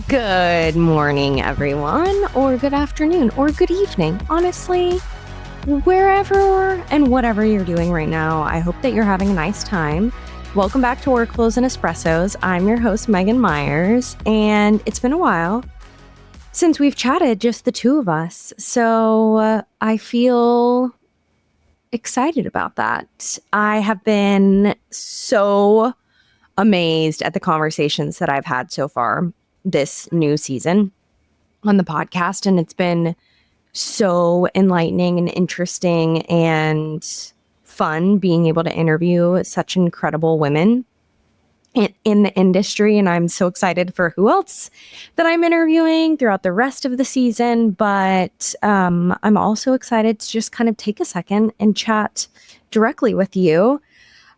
Good morning, everyone, or good afternoon, or good evening. Honestly, wherever and whatever you're doing right now, I hope that you're having a nice time. Welcome back to Workflows Espressos. I'm your host, Meaghan Myers, and it's been a while since we've chatted, just the two of us. So I feel excited about that. I have been so amazed at the conversations that I've had so far this new season on the podcast, and it's been so enlightening and interesting and fun being able to interview such incredible women in the industry. And I'm so excited for who else that I'm interviewing throughout the rest of the season. But I'm also excited to just kind of take a second and chat directly with you.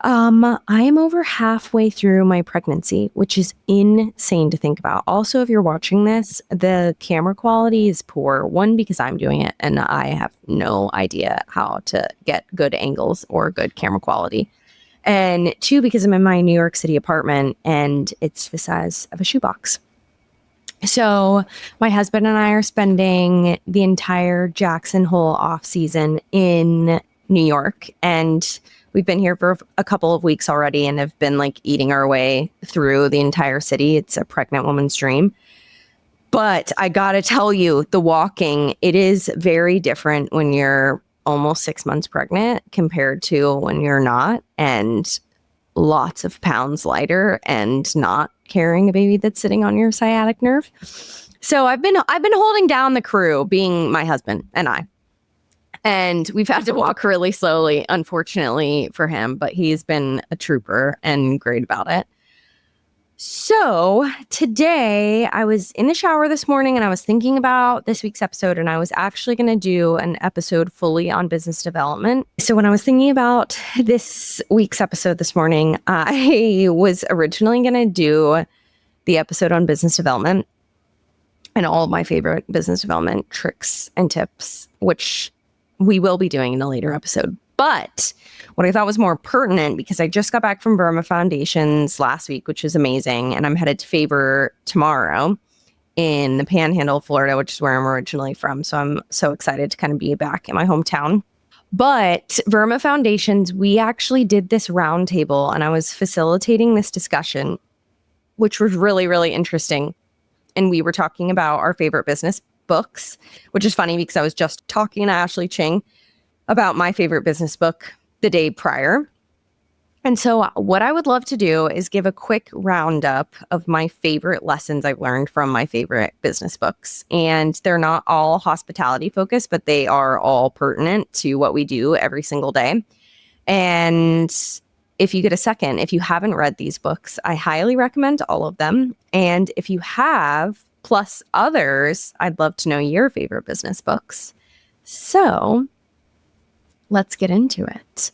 I am over halfway through my pregnancy, which is insane to think about. Also, if you're watching this, the camera quality is poor. One, because I'm doing it and I have no idea how to get good angles or good camera quality. And two, because I'm in my New York City apartment and it's the size of a shoebox. So my husband and I are spending the entire Jackson Hole off season in New York, and we've been here for a couple of weeks already and have been like eating our way through the entire city. It's a pregnant woman's dream. But I gotta tell you, the walking, it is very different when you're almost 6 months pregnant compared to when you're not, and lots of pounds lighter and not carrying a baby that's sitting on your sciatic nerve. So I've been holding down the crew, being my husband and I. And we've had to walk really slowly, unfortunately for him, but he's been a trooper and great about it. So today I was in the shower this morning and I was thinking about this week's episode, and I was actually going to do an episode fully on business development. So when I was thinking about this week's episode this morning, I was originally going to do the episode on business development and all of my favorite business development tricks and tips, which we will be doing in a later episode. But what I thought was more pertinent, because I just got back from Burma Foundations last week, which is amazing, and I'm headed to Favor tomorrow in the Panhandle, Florida, which is where I'm originally from. So I'm so excited to kind of be back in my hometown. But Burma Foundations, we actually did this roundtable, and I was facilitating this discussion, which was really, really interesting. And we were talking about our favorite business books, which is funny because I was just talking to Ashley Ching about my favorite business book the day prior. And so what I would love to do is give a quick roundup of my favorite lessons I've learned from my favorite business books. And they're not all hospitality focused, but they are all pertinent to what we do every single day. And if you get a second, if you haven't read these books, I highly recommend all of them. And if you have, plus others, I'd love to know your favorite business books. So let's get into it.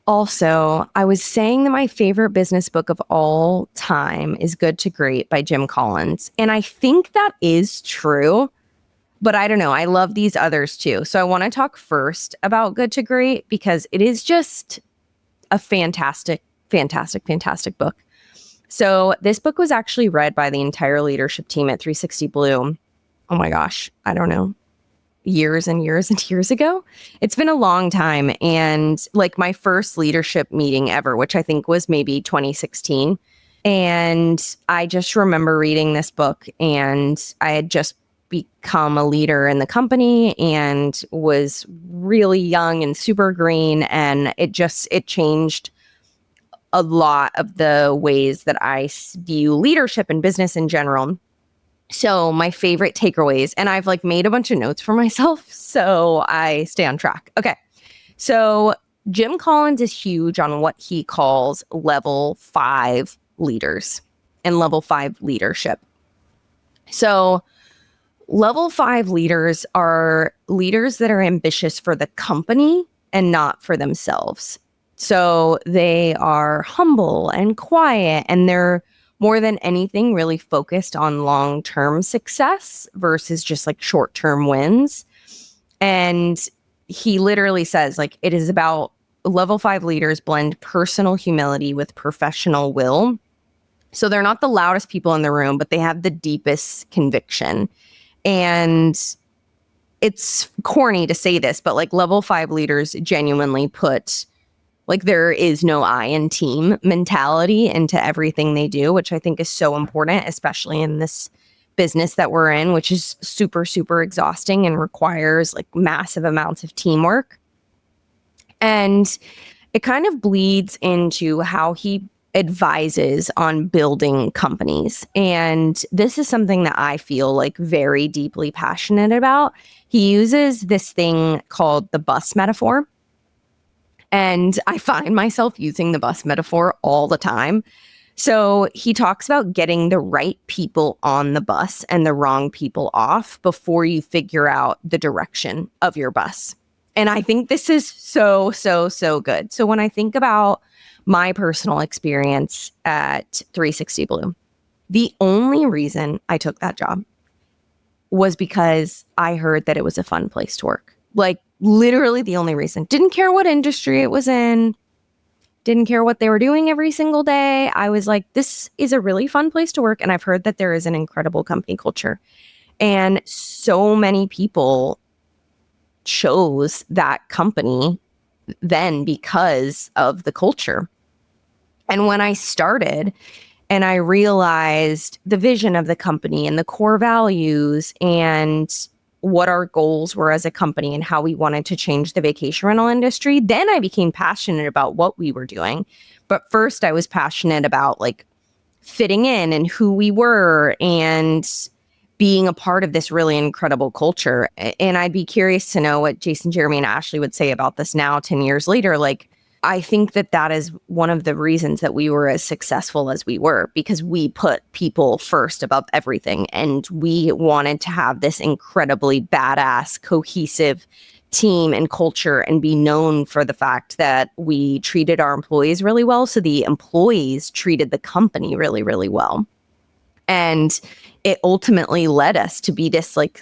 Also, I was saying that my favorite business book of all time is Good to Great by Jim Collins. And I think that is true, but I don't know. I love these others too. So I want to talk first about Good to Great because it is just a fantastic, fantastic, fantastic book. So this book was actually read by the entire leadership team at 360 Blue. Oh my gosh, I don't know, years and years and years ago. It's been a long time. And like my first leadership meeting ever, which I think was maybe 2016. And I just remember reading this book, and I had just become a leader in the company and was really young and super green. And it changed a lot of the ways that I view leadership and business in general. So my favorite takeaways, and I've like made a bunch of notes for myself so I stay on track. Okay. So Jim Collins is huge on what he calls level 5 leaders and level 5 leadership. So level 5 leaders are leaders that are ambitious for the company and not for themselves. So they are humble and quiet, and they're more than anything really focused on long-term success versus just like short-term wins. And he literally says, like, it is about level 5 leaders blend personal humility with professional will. So they're not the loudest people in the room, but they have the deepest conviction. And it's corny to say this, but like level 5 leaders genuinely put like there is no I in team mentality into everything they do, which I think is so important, especially in this business that we're in, which is super, super exhausting and requires like massive amounts of teamwork. And it kind of bleeds into how he advises on building companies. And this is something that I feel like very deeply passionate about. He uses this thing called the bus metaphor. And I find myself using the bus metaphor all the time. So he talks about getting the right people on the bus and the wrong people off before you figure out the direction of your bus. And I think this is so, so, so good. So when I think about my personal experience at 360 Blue, the only reason I took that job was because I heard that it was a fun place to work. Like literally the only reason. Didn't care what industry it was in. Didn't care what they were doing every single day. I was like, this is a really fun place to work. And I've heard that there is an incredible company culture. And so many people chose that company then because of the culture. And when I started and I realized the vision of the company and the core values and what our goals were as a company and how we wanted to change the vacation rental industry, then I became passionate about what we were doing. But first I was passionate about like fitting in and who we were and being a part of this really incredible culture. And I'd be curious to know what Jason, Jeremy, and Ashley would say about this now, 10 years later. Like, I think that that is one of the reasons that we were as successful as we were, because we put people first above everything. And we wanted to have this incredibly badass, cohesive team and culture and be known for the fact that we treated our employees really well. So the employees treated the company really, really well. And it ultimately led us to be this like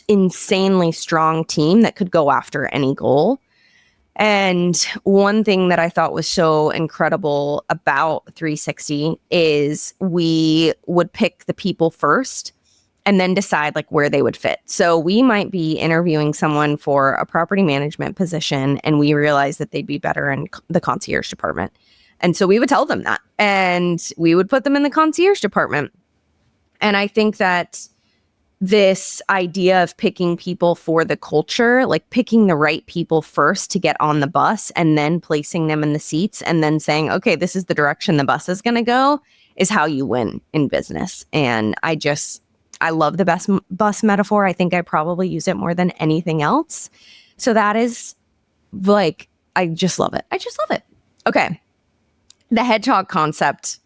insanely strong team that could go after any goal. And one thing that I thought was so incredible about 360 is we would pick the people first and then decide like where they would fit. So we might be interviewing someone for a property management position and we realized that they'd be better in the concierge department. And so we would tell them that and we would put them in the concierge department. And I think that this idea of picking people for the culture, like picking the right people first to get on the bus and then placing them in the seats and then saying, okay, this is the direction the bus is going to go, is how you win in business. And I love the best bus metaphor. I think I probably use it more than anything else. So that is like, I just love it. I just love it. Okay. The Hedgehog Concept.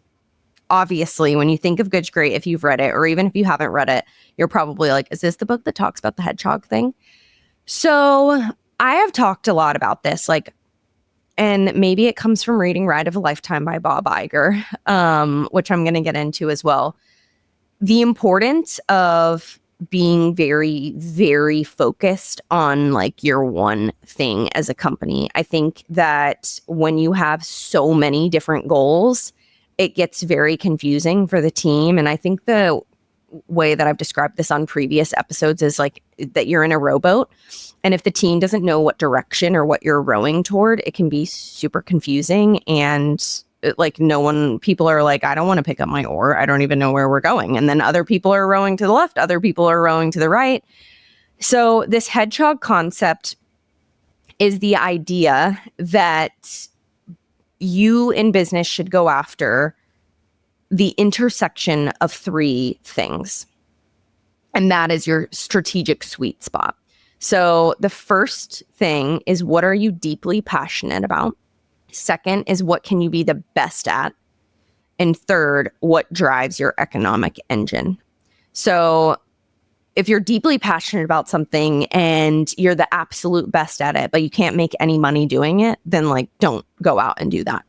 Obviously, when you think of Good Great, if you've read it, or even if you haven't read it, you're probably like, is this the book that talks about the hedgehog thing? So I have talked a lot about this, like, and maybe it comes from reading Ride of a Lifetime by Bob Iger, which I'm going to get into as well. The importance of being very, very focused on like your one thing as a company. I think that when you have so many different goals, it gets very confusing for the team. And I think the way that I've described this on previous episodes is like that you're in a rowboat. And if the team doesn't know what direction or what you're rowing toward, it can be super confusing. And like people are like, I don't want to pick up my oar. I don't even know where we're going. And then other people are rowing to the left. Other people are rowing to the right. So this hedgehog concept is the idea that you in business should go after the intersection of three things. And that is your strategic sweet spot. So the first thing is, what are you deeply passionate about? Second is, what can you be the best at? And third, what drives your economic engine? So if you're deeply passionate about something and you're the absolute best at it, but you can't make any money doing it, then like, don't go out and do that.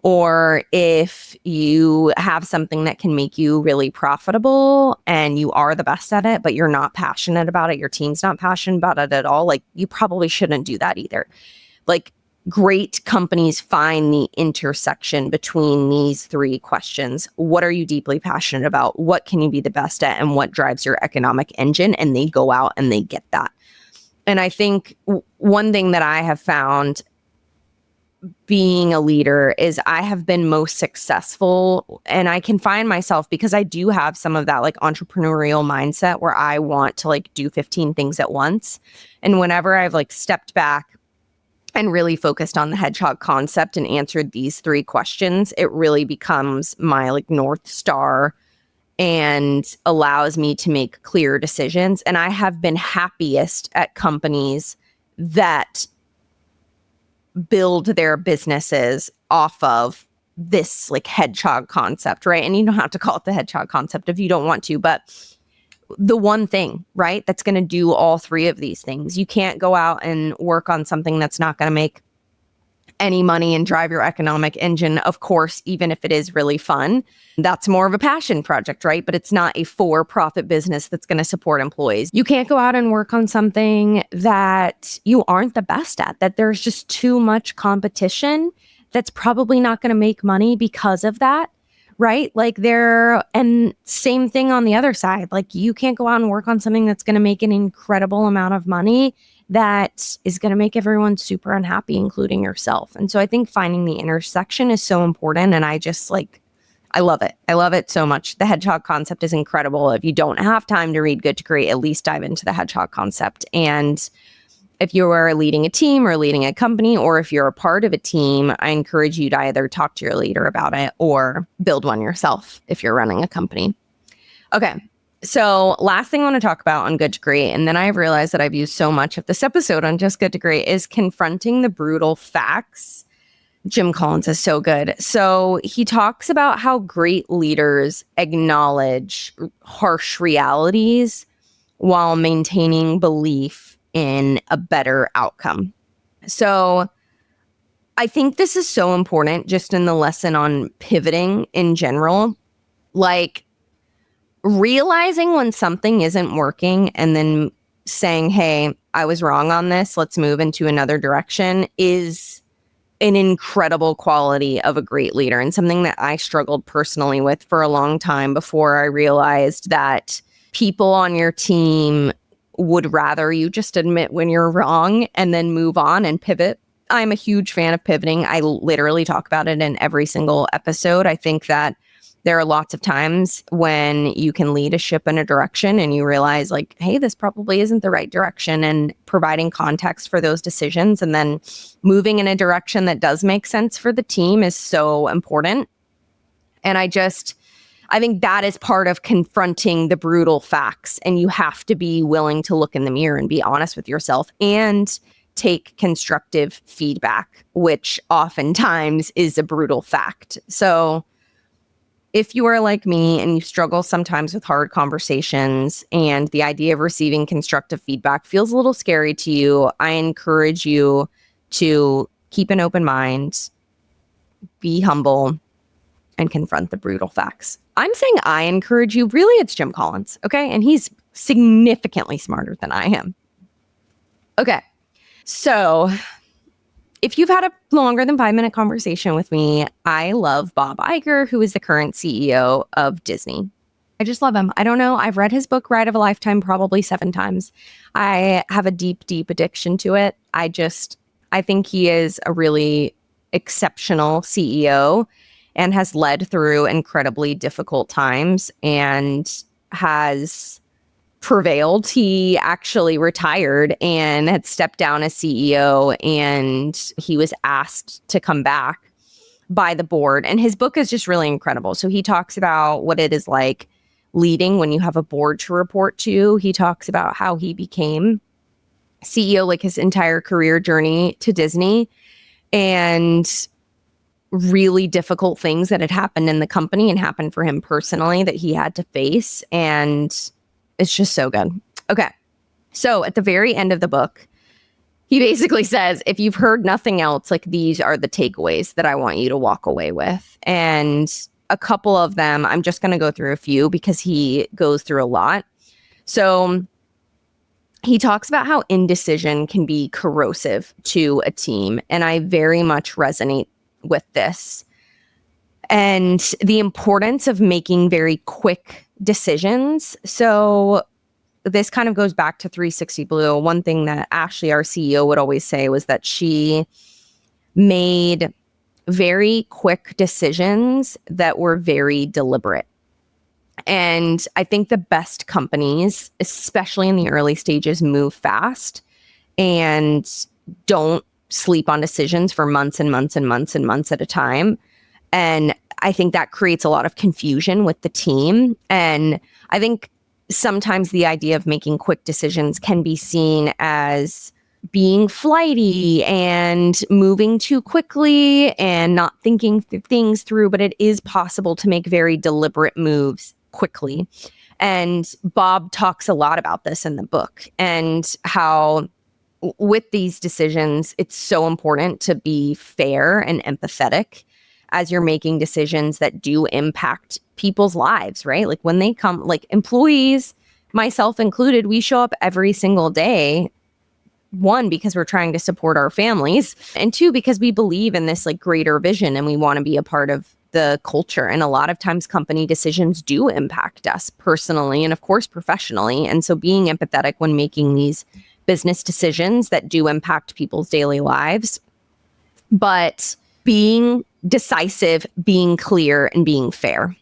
Or if you have something that can make you really profitable and you are the best at it, but you're not passionate about it, your team's not passionate about it at all, like you probably shouldn't do that either. Like great companies find the intersection between these three questions. What are you deeply passionate about? What can you be the best at? And what drives your economic engine? And they go out and they get that. And I think one thing that I have found being a leader is I have been most successful, and I can find myself, because I do have some of that like entrepreneurial mindset where I want to like do 15 things at once. And whenever I've like stepped back and really focused on the Hedgehog Concept and answered these three questions, it really becomes my like North Star and allows me to make clear decisions. And I have been happiest at companies that build their businesses off of this like Hedgehog Concept, right? And you don't have to call it the Hedgehog Concept if you don't want to, but the one thing, right, that's going to do all three of these things. You can't go out and work on something that's not going to make any money and drive your economic engine, of course, even if it is really fun. That's more of a passion project, right? But it's not a for-profit business that's going to support employees. You can't go out and work on something that you aren't the best at, that there's just too much competition that's probably not going to make money because of that, right? Like and same thing on the other side. Like you can't go out and work on something that's going to make an incredible amount of money that is going to make everyone super unhappy, including yourself. And so I think finding the intersection is so important. And I just like, I love it. I love it so much. The Hedgehog Concept is incredible. If you don't have time to read Good to Great, at least dive into the Hedgehog Concept. And if you are leading a team or leading a company, or if you're a part of a team, I encourage you to either talk to your leader about it or build one yourself if you're running a company. Okay. So last thing I want to talk about on Good to Great, and then I've realized that I've used so much of this episode on just Good to Great, is confronting the brutal facts. Jim Collins is so good. So he talks about how great leaders acknowledge harsh realities while maintaining belief in a better outcome. So I think this is so important just in the lesson on pivoting in general. Like, realizing when something isn't working and then saying, hey, I was wrong on this, let's move into another direction, is an incredible quality of a great leader, and something that I struggled personally with for a long time before I realized that people on your team would rather you just admit when you're wrong and then move on and pivot. I'm a huge fan of pivoting. I literally talk about it in every single episode. I think that there are lots of times when you can lead a ship in a direction and you realize like, hey, this probably isn't the right direction, and providing context for those decisions and then moving in a direction that does make sense for the team is so important. And I think that is part of confronting the brutal facts, and you have to be willing to look in the mirror and be honest with yourself and take constructive feedback, which oftentimes is a brutal fact. So if you are like me and you struggle sometimes with hard conversations and the idea of receiving constructive feedback feels a little scary to you, I encourage you to keep an open mind, be humble, and confront the brutal facts. I'm saying I encourage you. Really, it's Jim Collins, okay? And he's significantly smarter than I am. Okay, so if you've had a longer than 5-minute conversation with me, I love Bob Iger, who is the current CEO of Disney. I just love him. I don't know. I've read his book, Ride of a Lifetime, probably 7 times. I have a deep, deep addiction to it. I think he is a really exceptional CEO and has led through incredibly difficult times and has prevailed. He actually retired and had stepped down as CEO, and he was asked to come back by the board. And his book is just really incredible. So he talks about what it is like leading when you have a board to report to. He talks about how he became CEO, like his entire career journey to Disney, and really difficult things that had happened in the company and happened for him personally that he had to face. And it's just so good. Okay. So at the very end of the book, he basically says, if you've heard nothing else, like, these are the takeaways that I want you to walk away with. And a couple of them, I'm just going to go through a few because he goes through a lot. So he talks about how indecision can be corrosive to a team. And I very much resonate with this. And the importance of making very quick decisions. So this kind of goes back to 360 Blue. One thing that Ashley, our CEO, would always say was that she made very quick decisions that were very deliberate. And I think the best companies, especially in the early stages, move fast and don't sleep on decisions for months and months and months and months at a time. And I think that creates a lot of confusion with the team. And I think sometimes the idea of making quick decisions can be seen as being flighty and moving too quickly and not thinking things through, but it is possible to make very deliberate moves quickly. And Bob talks a lot about this in the book and how with these decisions, it's so important to be fair and empathetic as you're making decisions that do impact people's lives, right? Like when they come, like employees, myself included, we show up every single day. One, because we're trying to support our families, and two, because we believe in this like greater vision and we want to be a part of the culture. And a lot of times company decisions do impact us personally and of course professionally. And so being empathetic when making these business decisions that do impact people's daily lives, but being decisive, being clear, and being fair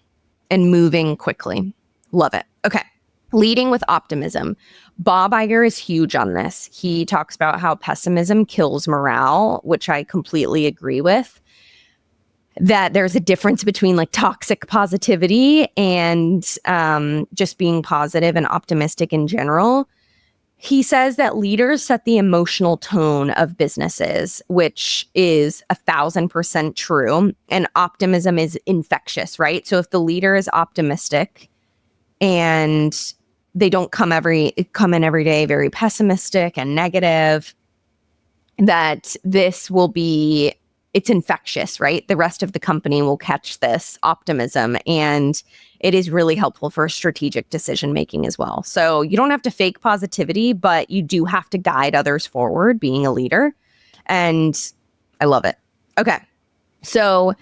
and moving quickly. Love it. Okay. Leading with optimism. Bob Iger is huge on this. He talks about how pessimism kills morale, which I completely agree with. That there's a difference between like toxic positivity and just being positive and optimistic in general. He says that leaders set the emotional tone of businesses, which is 1,000% true. And optimism is infectious, right? So if the leader is optimistic and they don't come in every day very pessimistic and negative, that this will be, it's infectious, right? The rest of the company will catch this optimism, and it is really helpful for strategic decision making as well. So you don't have to fake positivity, but you do have to guide others forward being a leader. And I love it. Okay. So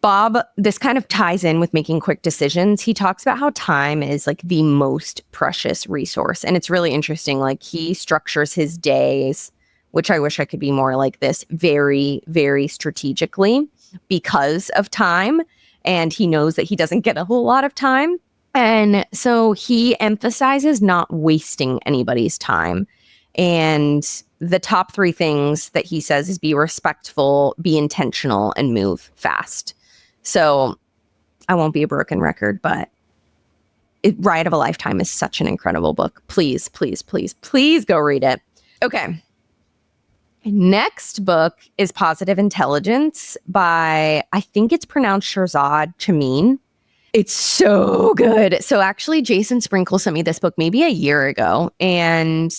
Bob, this kind of ties in with making quick decisions. He talks about how time is like the most precious resource. And it's really interesting. Like he structures his days, which I wish I could be more like this, very, very strategically because of time. And he knows that he doesn't get a whole lot of time. And so he emphasizes not wasting anybody's time. And the top 3 things that he says is be respectful, be intentional, and move fast. So I won't be a broken record, but Ride of a Lifetime is such an incredible book. Please, please, please, please go read it. Okay. Next book is Positive Intelligence by, I think it's pronounced Shirzad Chamine. It's so good. So actually, Jason Sprinkle sent me this book maybe a year ago, and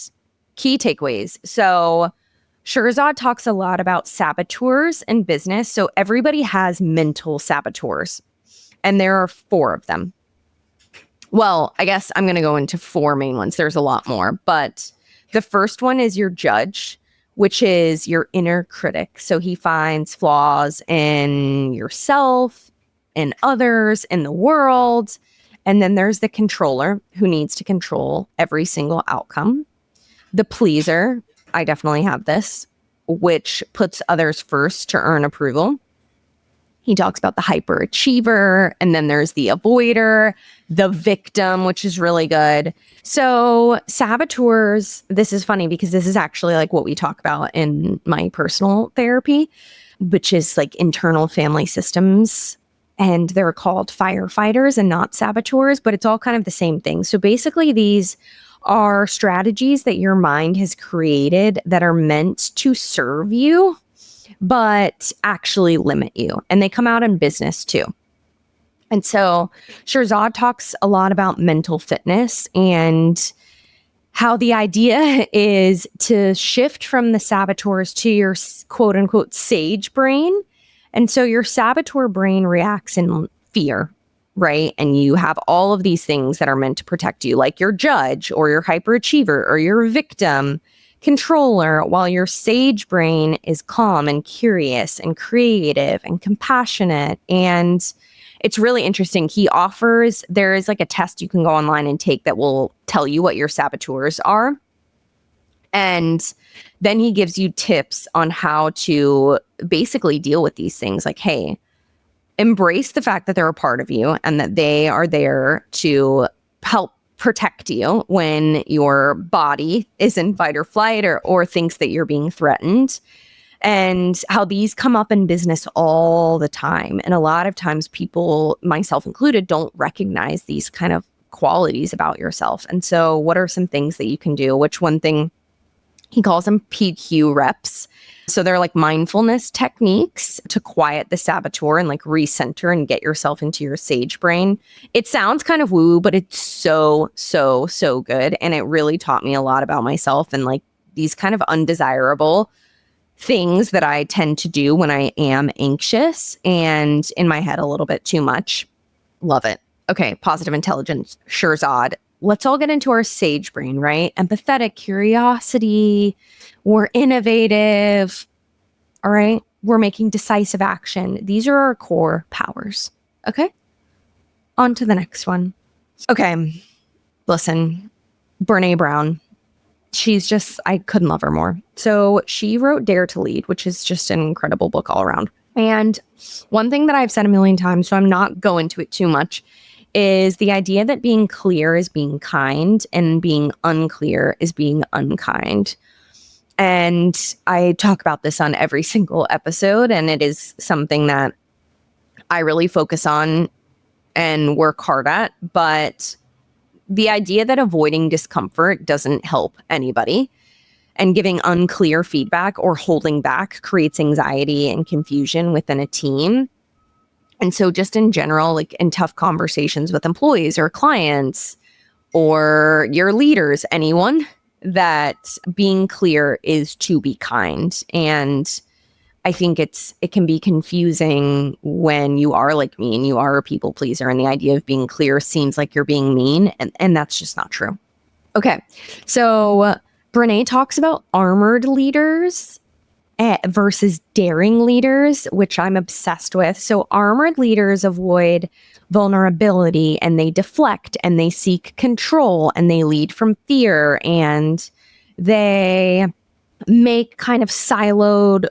key takeaways. So Shirzad talks a lot about saboteurs in business. So everybody has mental saboteurs, and there are 4 of them. Well, I guess I'm going to go into 4 main ones. There's a lot more, but the first one is your judge, which is your inner critic. So he finds flaws in yourself, in others, in the world. And then there's the controller who needs to control every single outcome. The pleaser, I definitely have this, which puts others first to earn approval. He talks about the hyperachiever, and then there's the avoider, the victim, which is really good. So saboteurs, this is funny because this is actually like what we talk about in my personal therapy, which is like internal family systems. And they're called firefighters and not saboteurs, but it's all kind of the same thing. So basically these are strategies that your mind has created that are meant to serve you, but actually limit you. And they come out in business too. And so Shirzad talks a lot about mental fitness and how the idea is to shift from the saboteurs to your quote unquote sage brain. And so your saboteur brain reacts in fear, right? And you have all of these things that are meant to protect you, like your judge or your hyperachiever or your victim controller, while your sage brain is calm and curious and creative and compassionate. And it's really interesting. There is like a test you can go online and take that will tell you what your saboteurs are. And then he gives you tips on how to basically deal with these things. Like, hey, embrace the fact that they're a part of you and that they are there to help protect you when your body is in fight or flight or thinks that you're being threatened, and how these come up in business all the time. And a lot of times people, myself included, don't recognize these kind of qualities about yourself. And so what are some things that you can do? One thing, he calls them PQ reps. So they're like mindfulness techniques to quiet the saboteur and like recenter and get yourself into your sage brain. It sounds kind of woo, but it's so, so, so good. And it really taught me a lot about myself and like these kind of undesirable things that I tend to do when I am anxious and in my head a little bit too much. Love it. Okay, positive intelligence, Shirzad. Let's all get into our sage brain, right? Empathetic, curiosity, we're innovative, all right? We're making decisive action. These are our core powers, okay? On to the next one. Okay, listen, Brené Brown. I couldn't love her more. So she wrote Dare to Lead, which is just an incredible book all around. And one thing that I've said a million times, so I'm not going to it too much, is the idea that being clear is being kind and being unclear is being unkind. And I talk about this on every single episode, and it is something that I really focus on and work hard at. But the idea that avoiding discomfort doesn't help anybody, and giving unclear feedback or holding back creates anxiety and confusion within a team. And so just in general, like in tough conversations with employees or clients or your leaders, anyone, that being clear is to be kind. And I think it can be confusing when you are like me and you are a people pleaser, and the idea of being clear seems like you're being mean, and that's just not true. Okay, so Brene talks about armored leaders versus daring leaders, which I'm obsessed with. So armored leaders avoid vulnerability and they deflect and they seek control and they lead from fear and they make kind of siloed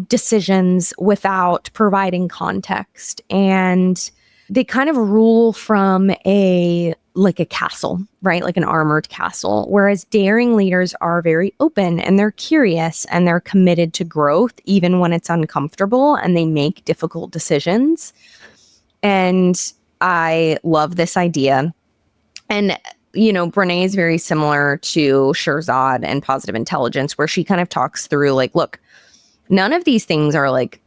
decisions without providing context, and they kind of rule from a castle, right? Like an armored castle. Whereas daring leaders are very open and they're curious and they're committed to growth, even when it's uncomfortable, and they make difficult decisions. And I love this idea. And, Brene is very similar to Shirzad and positive intelligence, where she kind of talks through like, look, none of these things are like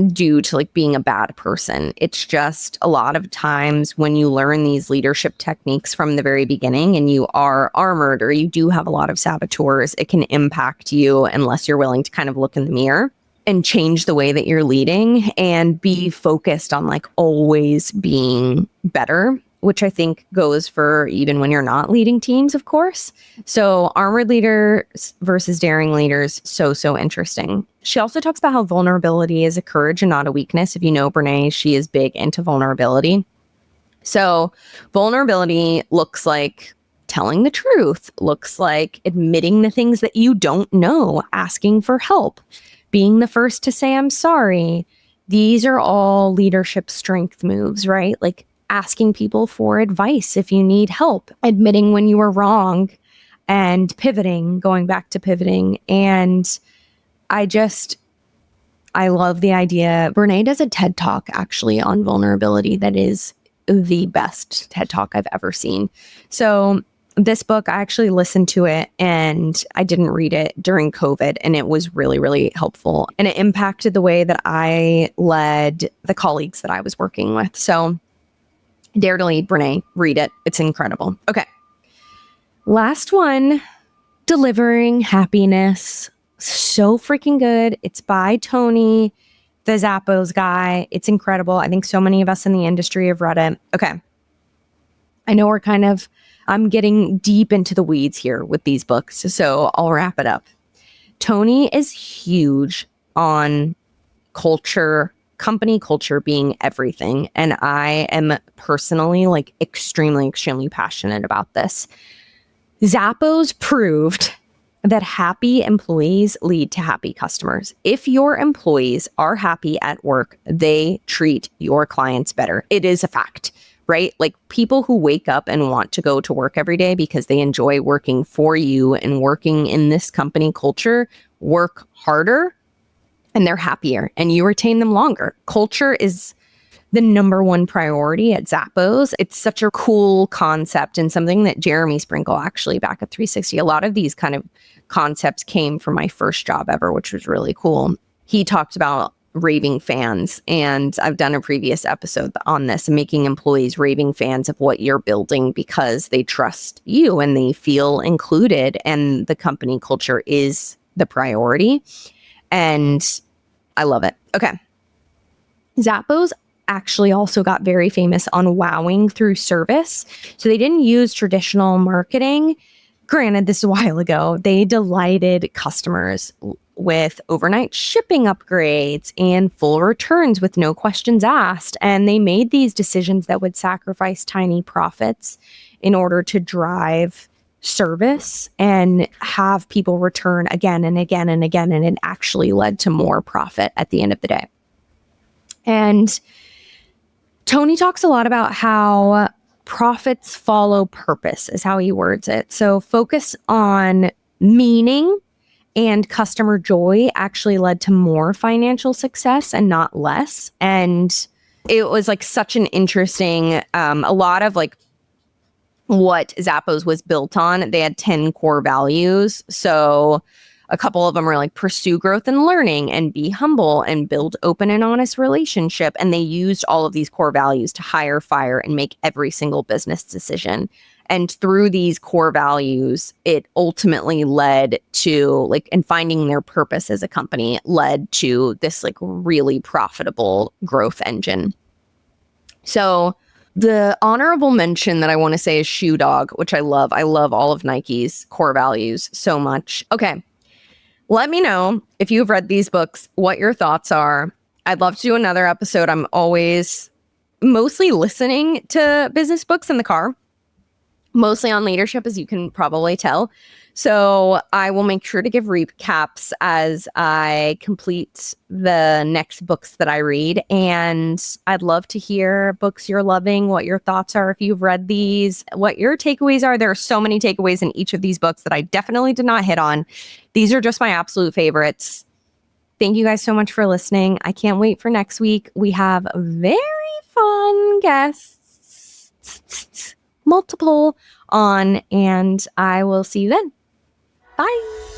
due to like being a bad person. It's just a lot of times when you learn these leadership techniques from the very beginning and you are armored or you do have a lot of saboteurs, it can impact you unless you're willing to kind of look in the mirror and change the way that you're leading and be focused on like always being better, which I think goes for even when you're not leading teams, of course. So armored leaders versus daring leaders, so interesting. She also talks about how vulnerability is a courage and not a weakness. If you know Brene, she is big into vulnerability. So vulnerability looks like telling the truth, looks like admitting the things that you don't know, asking for help, being the first to say, I'm sorry. These are all leadership strength moves, right? Like asking people for advice if you need help, admitting when you were wrong, and going back to pivoting. And I love the idea. Brene does a TED Talk actually on vulnerability that is the best TED Talk I've ever seen. So this book, I actually listened to it and I didn't read it during COVID, and it was really, really helpful. And it impacted the way that I led the colleagues that I was working with. So Dare to Lead, Brene, read it. It's incredible. Okay. Last one, Delivering Happiness. So freaking good. It's by Tony the Zappos guy. It's incredible. I think so many of us in the industry have read it. Okay. I know I'm getting deep into the weeds here with these books, so I'll wrap it up. Tony is huge on culture, company culture being everything. And I am personally extremely, extremely passionate about this. Zappos proved that happy employees lead to happy customers. If your employees are happy at work, they treat your clients better. It is a fact, right? People who wake up and want to go to work every day because they enjoy working for you and working in this company culture, work harder and they're happier and you retain them longer. Culture is the number one priority at Zappos. It's such a cool concept and something that Jeremy Sprinkle actually back at 360, a lot of these kind of concepts came from my first job ever, which was really cool. He talked about raving fans, and I've done a previous episode on this, making employees raving fans of what you're building because they trust you and they feel included, and the company culture is the priority. And I love it. Okay. Zappos actually also got very famous on wowing through service. So they didn't use traditional marketing. Granted, this is a while ago. They delighted customers with overnight shipping upgrades and full returns with no questions asked. And they made these decisions that would sacrifice tiny profits in order to drive service and have people return again and again and again. And it actually led to more profit at the end of the day. And Tony talks a lot about how profits follow purpose, is how he words it. So focus on meaning and customer joy actually led to more financial success and not less. And it was such an interesting, a lot of what Zappos was built on. They had 10 core values. So a couple of them are pursue growth and learning and be humble and build open and honest relationship. And they used all of these core values to hire, fire, and make every single business decision. And through these core values, it ultimately led to and finding their purpose as a company led to this really profitable growth engine. So the honorable mention that I want to say is Shoe Dog, which I love. I love all of Nike's core values so much. Okay. Let me know if you've read these books, what your thoughts are. I'd love to do another episode. I'm always mostly listening to business books in the car, mostly on leadership, as you can probably tell. So I will make sure to give recaps as I complete the next books that I read. And I'd love to hear books you're loving, what your thoughts are if you've read these, what your takeaways are. There are so many takeaways in each of these books that I definitely did not hit on. These are just my absolute favorites. Thank you guys so much for listening. I can't wait for next week. We have very fun guests, multiple on, and I will see you then. Bye.